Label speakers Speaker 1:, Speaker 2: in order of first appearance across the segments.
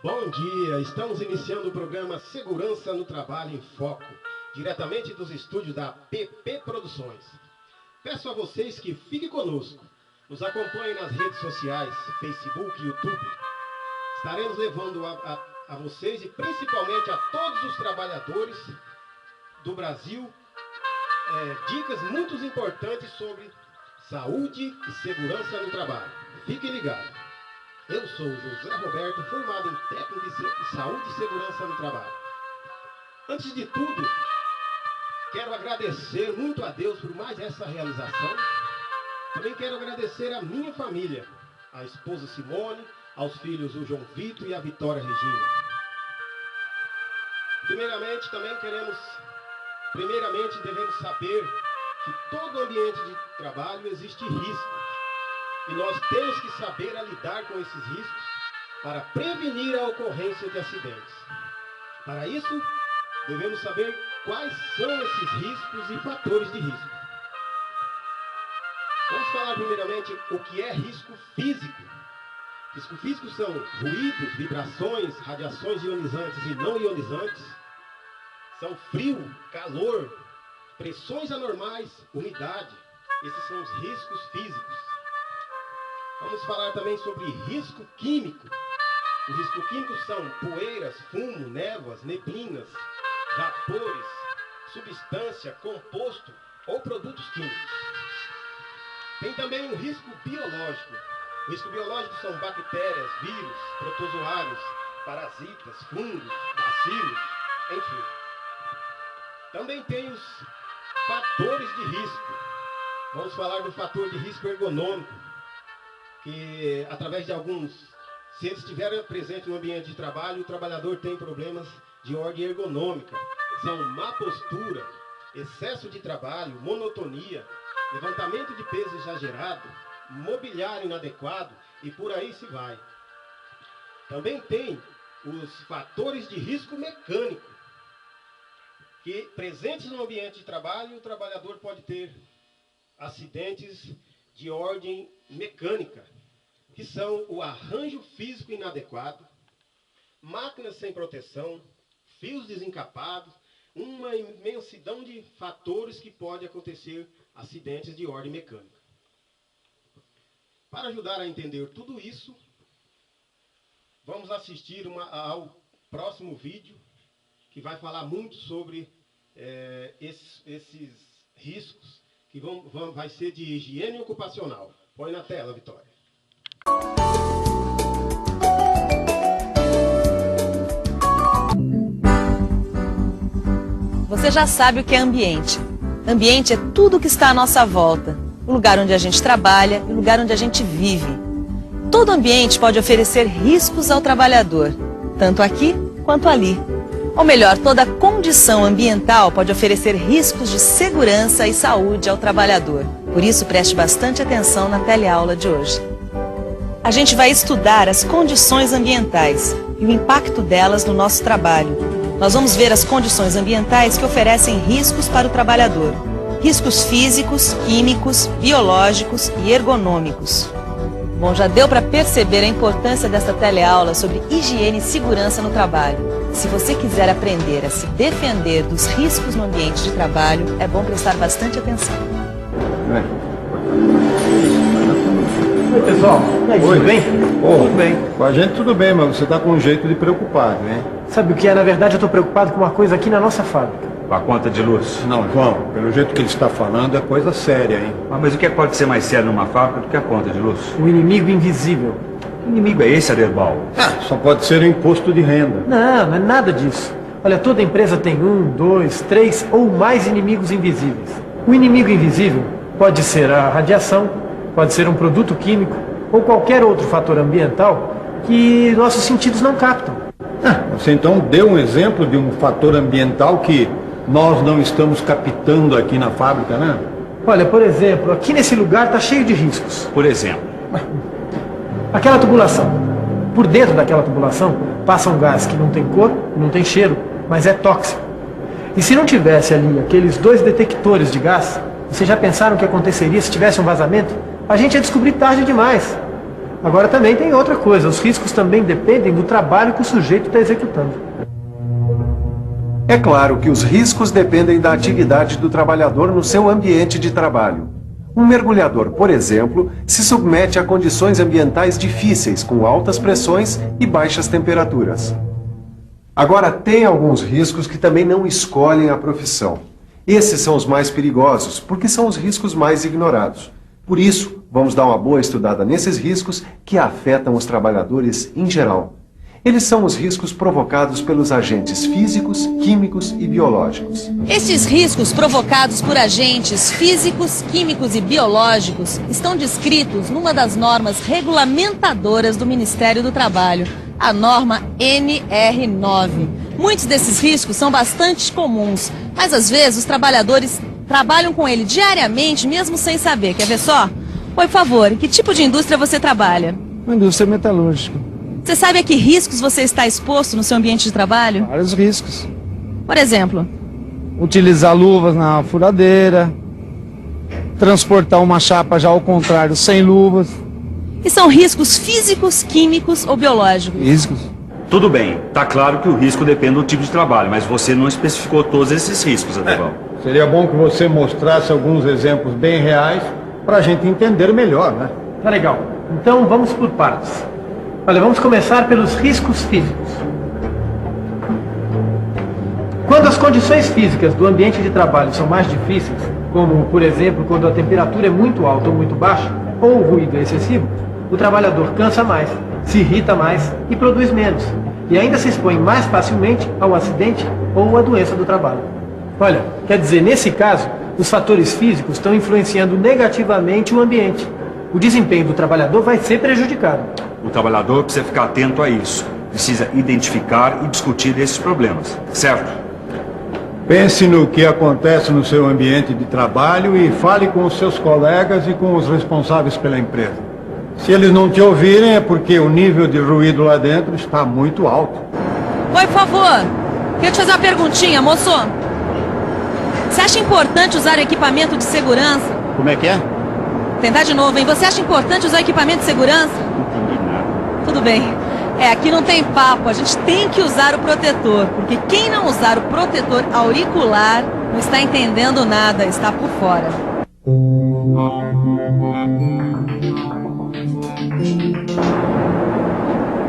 Speaker 1: Bom dia, estamos iniciando o programa Segurança no Trabalho em Foco, diretamente dos estúdios da PP Produções. Peço a vocês que fiquem conosco, nos acompanhem nas redes sociais, Facebook e YouTube. Estaremos levando a vocês e principalmente a todos os trabalhadores do Brasil dicas muito importantes sobre saúde e segurança no trabalho. Fiquem ligados. Eu sou José Roberto, formado em técnico de saúde e segurança no trabalho. Antes de tudo, quero agradecer muito a Deus por mais essa realização. Também quero agradecer a minha família, a esposa Simone, aos filhos o João Vitor e a Vitória Regina. Primeiramente devemos saber que todo ambiente de trabalho existe risco. E nós temos que saber lidar com esses riscos para prevenir a ocorrência de acidentes. Para isso, devemos saber quais são esses riscos e fatores de risco. Vamos falar primeiramente o que é risco físico. Risco físico são ruídos, vibrações, radiações ionizantes e não ionizantes. São frio, calor, pressões anormais, umidade. Esses são os riscos físicos. Vamos falar também sobre risco químico. Os riscos químicos são poeiras, fumo, névoas, neblinas, vapores, substância, composto ou produtos químicos. Tem também o risco biológico. O risco biológico são bactérias, vírus, protozoários, parasitas, fungos, bacilos, enfim. Também tem os fatores de risco. Vamos falar do fator de risco ergonômico, que através de alguns, se eles estiverem presentes no ambiente de trabalho, o trabalhador tem problemas de ordem ergonômica. São má postura, excesso de trabalho, monotonia, levantamento de peso exagerado, mobiliário inadequado e por aí se vai. Também tem os fatores de risco mecânico, que presentes no ambiente de trabalho, o trabalhador pode ter acidentes de ordem mecânica, que são o arranjo físico inadequado, máquinas sem proteção, fios desencapados, uma imensidão de fatores que pode acontecer acidentes de ordem mecânica. Para ajudar a entender tudo isso, vamos assistir ao próximo vídeo, que vai falar muito sobre esses riscos, que vai ser de higiene ocupacional. Põe na tela, Vitória.
Speaker 2: Você já sabe o que é ambiente. Ambiente é tudo que está à nossa volta. O lugar onde a gente trabalha e o lugar onde a gente vive. Todo ambiente pode oferecer riscos ao trabalhador, tanto aqui quanto ali. Ou melhor, toda condição ambiental pode oferecer riscos de segurança e saúde ao trabalhador. Por isso, preste bastante atenção na teleaula de hoje. A gente vai estudar as condições ambientais e o impacto delas no nosso trabalho. Nós vamos ver as condições ambientais que oferecem riscos para o trabalhador. Riscos físicos, químicos, biológicos e ergonômicos. Bom, já deu para perceber a importância desta teleaula sobre higiene e segurança no trabalho. Se você quiser aprender a se defender dos riscos no ambiente de trabalho, é bom prestar bastante atenção.
Speaker 3: Oi, pessoal. E aí, tudo bem?
Speaker 4: Tudo bem. Com a gente tudo bem, mas você está com um jeito de preocupado, né?
Speaker 3: Sabe o que é? Na verdade, eu estou preocupado com uma coisa aqui na nossa fábrica.
Speaker 5: Com a conta de luz?
Speaker 4: Não, João, pelo jeito que ele está falando é coisa séria, hein?
Speaker 5: Mas o que pode ser mais sério numa fábrica do que a conta de luz?
Speaker 3: O inimigo invisível.
Speaker 5: Que inimigo é esse, Aderbal?
Speaker 4: Só pode ser o imposto de renda.
Speaker 3: Não, não é nada disso. Olha, toda empresa tem 1, 2, 3 ou mais inimigos invisíveis. O inimigo invisível pode ser a radiação, pode ser um produto químico ou qualquer outro fator ambiental que nossos sentidos não captam.
Speaker 4: Você então deu um exemplo de um fator ambiental que nós não estamos captando aqui na fábrica, né?
Speaker 3: Olha, por exemplo, aqui nesse lugar está cheio de riscos.
Speaker 5: Por exemplo?
Speaker 3: Aquela tubulação. Por dentro daquela tubulação passa um gás que não tem cor, não tem cheiro, mas é tóxico. E se não tivesse ali aqueles 2 detectores de gás, vocês já pensaram o que aconteceria se tivesse um vazamento? A gente ia descobrir tarde demais. Agora também tem outra coisa, os riscos também dependem do trabalho que o sujeito está executando.
Speaker 6: É claro que os riscos dependem da atividade do trabalhador no seu ambiente de trabalho. Um mergulhador, por exemplo, se submete a condições ambientais difíceis, com altas pressões e baixas temperaturas. Agora, tem alguns riscos que também não escolhem a profissão. Esses são os mais perigosos, porque são os riscos mais ignorados. Por isso, vamos dar uma boa estudada nesses riscos que afetam os trabalhadores em geral. Eles são os riscos provocados pelos agentes físicos, químicos e biológicos.
Speaker 2: Estes riscos provocados por agentes físicos, químicos e biológicos estão descritos numa das normas regulamentadoras do Ministério do Trabalho, a norma NR9. Muitos desses riscos são bastante comuns, mas às vezes os trabalhadores trabalham com ele diariamente, mesmo sem saber. Quer ver só? Por favor, em que tipo de indústria você trabalha?
Speaker 7: Uma indústria metalúrgica.
Speaker 2: Você sabe a que riscos você está exposto no seu ambiente de trabalho?
Speaker 7: Vários riscos.
Speaker 2: Por exemplo?
Speaker 7: Utilizar luvas na furadeira, transportar uma chapa já ao contrário, sem luvas.
Speaker 2: E são riscos físicos, químicos ou biológicos?
Speaker 7: Riscos.
Speaker 5: Tudo bem, tá claro que o risco depende do tipo de trabalho, mas você não especificou todos esses riscos, Aderbal.
Speaker 4: Seria bom que você mostrasse alguns exemplos bem reais para a gente entender melhor, né?
Speaker 3: Tá legal. Então vamos por partes. Olha, vamos começar pelos riscos físicos. Quando as condições físicas do ambiente de trabalho são mais difíceis, como, por exemplo, quando a temperatura é muito alta ou muito baixa, ou o ruído é excessivo, o trabalhador cansa mais, se irrita mais e produz menos, e ainda se expõe mais facilmente ao acidente ou à doença do trabalho. Olha, quer dizer, nesse caso, os fatores físicos estão influenciando negativamente o ambiente. O desempenho do trabalhador vai ser prejudicado.
Speaker 5: O trabalhador precisa ficar atento a isso. Precisa identificar e discutir esses problemas, certo?
Speaker 4: Pense no que acontece no seu ambiente de trabalho e fale com os seus colegas e com os responsáveis pela empresa. Se eles não te ouvirem é porque o nível de ruído lá dentro está muito alto.
Speaker 2: Oi, por favor. Queria te fazer uma perguntinha, moço. Você acha importante usar equipamento de segurança?
Speaker 1: Como é que é?
Speaker 2: Tentar de novo, hein? Você acha importante usar equipamento de segurança?
Speaker 5: Não entendi nada.
Speaker 2: Tudo bem. Aqui não tem papo, a gente tem que usar o protetor, porque quem não usar o protetor auricular não está entendendo nada, está por fora.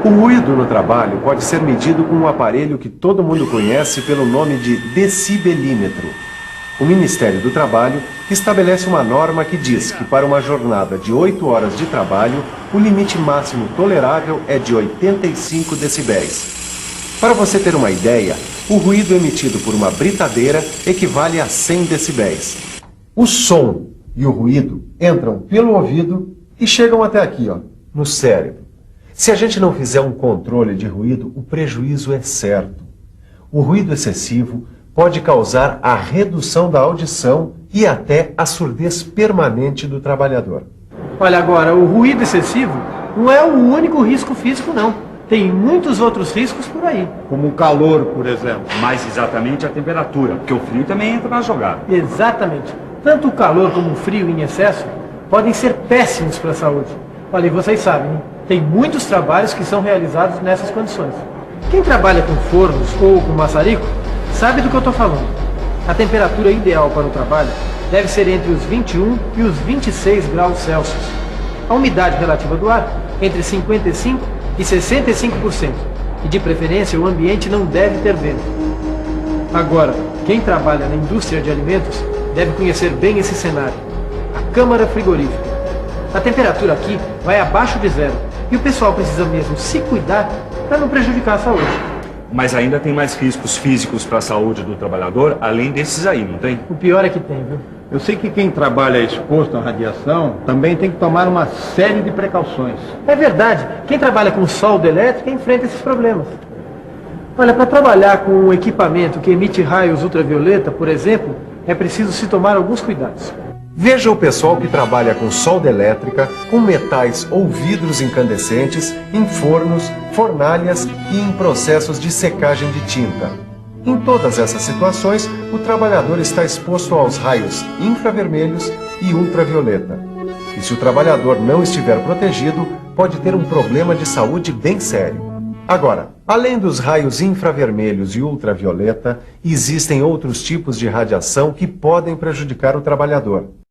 Speaker 6: O ruído no trabalho pode ser medido com um aparelho que todo mundo conhece pelo nome de decibelímetro. O Ministério do Trabalho estabelece uma norma que diz que para uma jornada de 8 horas de trabalho, o limite máximo tolerável é de 85 decibéis. Para você ter uma ideia, o ruído emitido por uma britadeira equivale a 100 decibéis. O som e o ruído entram pelo ouvido e chegam até aqui, ó, no cérebro. Se a gente não fizer um controle de ruído, o prejuízo é certo. O ruído excessivo pode causar a redução da audição e até a surdez permanente do trabalhador.
Speaker 3: Olha, agora, o ruído excessivo não é o único risco físico, não. Tem muitos outros riscos por aí.
Speaker 4: Como o calor, por exemplo.
Speaker 5: Mais exatamente a temperatura, porque o frio também entra na jogada.
Speaker 3: Exatamente. Tanto o calor como o frio em excesso podem ser péssimos para a saúde. Olha, e vocês sabem, hein? Tem muitos trabalhos que são realizados nessas condições. Quem trabalha com fornos ou com maçarico sabe do que eu estou falando. A temperatura ideal para o trabalho deve ser entre os 21 e os 26 graus Celsius. A umidade relativa do ar entre 55% e 65%. E de preferência o ambiente não deve ter vento. Agora, quem trabalha na indústria de alimentos deve conhecer bem esse cenário. A câmara frigorífica. A temperatura aqui vai abaixo de zero. E o pessoal precisa mesmo se cuidar para não prejudicar a saúde.
Speaker 5: Mas ainda tem mais riscos físicos para a saúde do trabalhador, além desses aí, não tem?
Speaker 3: O pior é que tem, viu?
Speaker 4: Eu sei que quem trabalha exposto à radiação também tem que tomar uma série de precauções.
Speaker 3: É verdade. Quem trabalha com solda elétrica enfrenta esses problemas. Olha, para trabalhar com um equipamento que emite raios ultravioleta, por exemplo, é preciso se tomar alguns cuidados.
Speaker 6: Veja o pessoal que trabalha com solda elétrica, com metais ou vidros incandescentes, em fornos, fornalhas e em processos de secagem de tinta. Em todas essas situações, o trabalhador está exposto aos raios infravermelhos e ultravioleta. E se o trabalhador não estiver protegido, pode ter um problema de saúde bem sério. Agora, além dos raios infravermelhos e ultravioleta, existem outros tipos de radiação que podem prejudicar o trabalhador.